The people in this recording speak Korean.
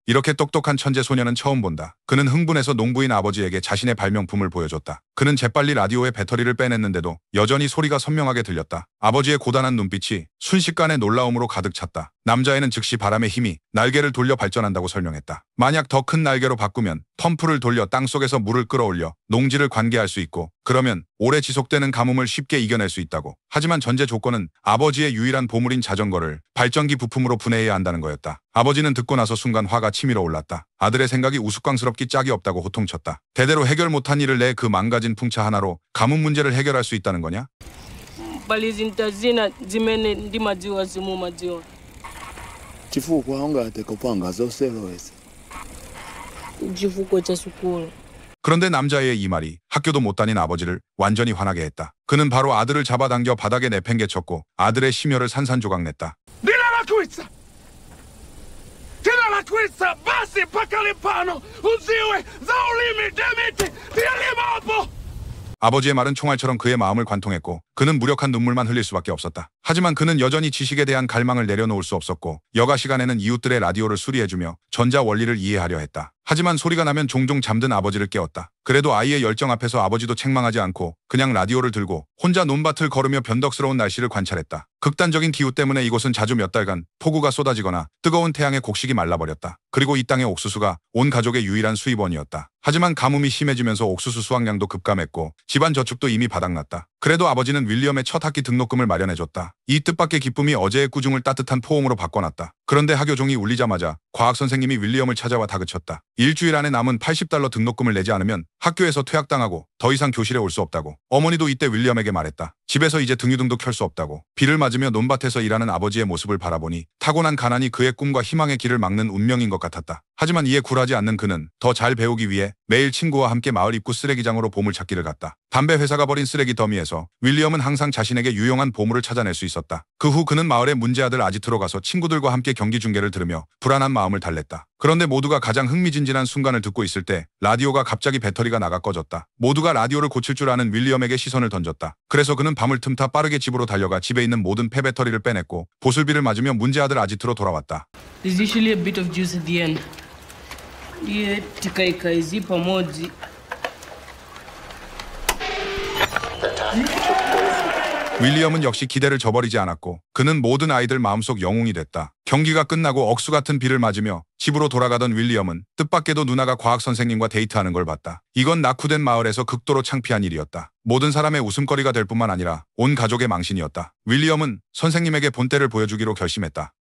이렇게 똑똑한 천재 소녀는 처음 본다. 그는 흥분해서 농부인 아버지에게 자신의 발명품을 보여줬다. 그는 재빨리 라디오의 배터리를 빼냈는데도 여전히 소리가 선명하게 들렸다. 아버지의 고단한 눈빛이 순식간에 놀라움으로 가득 찼다. 남자애는 즉시 바람의 힘이 날개를 돌려 발전한다고 설명했다. 만약 더 큰 날개로 바꾸면 펌프를 돌려 땅속에서 물을 끌어올려 농지를 관계할 수 있고, 그러면 오래 지속되는 가뭄을 쉽게 이겨낼 수 있다고. 하지만 전제 조건은 아버지의 유일한 보물인 자전거를 발전기 부품으로 분해해야 한다는 거였다. 아버지는 듣고 나서 순간 화가 치밀어 올랐다. 아들의 생각이 우스꽝스럽기 짝이 없다고 호통쳤다. 대대로 해결 못한 일을 내 그 망가진 풍차 하나로 가뭄 문제를 해결할 수 있다는 거냐? Chifukwa ungatekopanga zoseroese. chifukwa cha sukulu. 그런데 남자의 이 말이 학교도 못 다닌 아버지를 완전히 화나게 했다. 그는 바로 아들을 잡아당겨 바닥에 내팽개쳤고 아들의 심혈을 산산조각냈다. Basi mpaka lipano usiwe za ulimi demiti tialimopo. 아버지의 말은 총알처럼 그의 마음을 관통했고 그는 무력한 눈물만 흘릴 수밖에 없었다. 하지만 그는 여전히 지식에 대한 갈망을 내려놓을 수 없었고 여가 시간에는 이웃들의 라디오를 수리해주며 전자 원리를 이해하려 했다. 하지만 소리가 나면 종종 잠든 아버지를 깨웠다. 그래도 아이의 열정 앞에서 아버지도 책망하지 않고 그냥 라디오를 들고 혼자 논밭을 걸으며 변덕스러운 날씨를 관찰했다. 극단적인 기후 때문에 이곳은 자주 몇 달간 폭우가 쏟아지거나 뜨거운 태양에 곡식이 말라버렸다. 그리고 이 땅의 옥수수가 온 가족의 유일한 수입원이었다. 하지만 가뭄이 심해지면서 옥수수 수확량도 급감했고 집안 저축도 이미 바닥났다. 그래도 아버지는 윌리엄의 첫 학기 등록금을 마련해줬다. 이 뜻밖의 기쁨이 어제의 꾸중을 따뜻한 포옹으로 바꿔놨다. 그런데 학교종이 울리자마자 과학 선생님이 윌리엄을 찾아와 다그쳤다. 일주일 안에 남은 $80 등록금을 내지 않으면 학교에서 퇴학당하고 더 이상 교실에 올 수 없다고. 어머니도 이때 윌리엄에게 말했다. 집에서 이제 등유등도 켤 수 없다고. 비를 맞으며 논밭에서 일하는 아버지의 모습을 바라보니 타고난 가난이 그의 꿈과 희망의 길을 막는 운명인 것 같았다. 하지만 이에 굴하지 않는 그는 더 잘 배우기 위해 매일 친구와 함께 마을 입구 쓰레기장으로 보물찾기를 갔다. 담배 회사가 버린 쓰레기 더미에서 윌리엄은 항상 자신에게 유용한 보물을 찾아낼 수 있었다. 그 후 그는 마을의 문제아들 아지트로 가서 친구들과 함께 경기 중계를 들으며 불안한 마음을 달랬다. 그런데 모두가 가장 흥미진진한 순간을 듣고 있을 때 라디오가 갑자기 배터리가 나가 꺼졌다. 모두가 라디오를 고칠 줄 아는 윌리엄에게 시선을 던졌다. 그래서 그는 밤을 틈타 빠르게 집으로 달려가 집에 있는 모든 폐배터리를 빼냈고 보슬비를 맞으며 문제아들 아지트로 돌아왔다. There's usually a bit of juice at the end. Iye tikaikai pamoja. 윌리엄은 역시 기대를 저버리지 않았고 그는 모든 아이들 마음속 영웅이 됐다. 경기가 끝나고 억수 같은 비를 맞으며 집으로 돌아가던 윌리엄은 뜻밖에도 누나가 과학 선생님과 데이트하는 걸 봤다. 이건 낙후된 마을에서 극도로 창피한 일이었다. 모든 사람의 웃음거리가 될 뿐만 아니라 온 가족의 망신이었다. 윌리엄은 선생님에게 본때를 보여주기로 결심했다.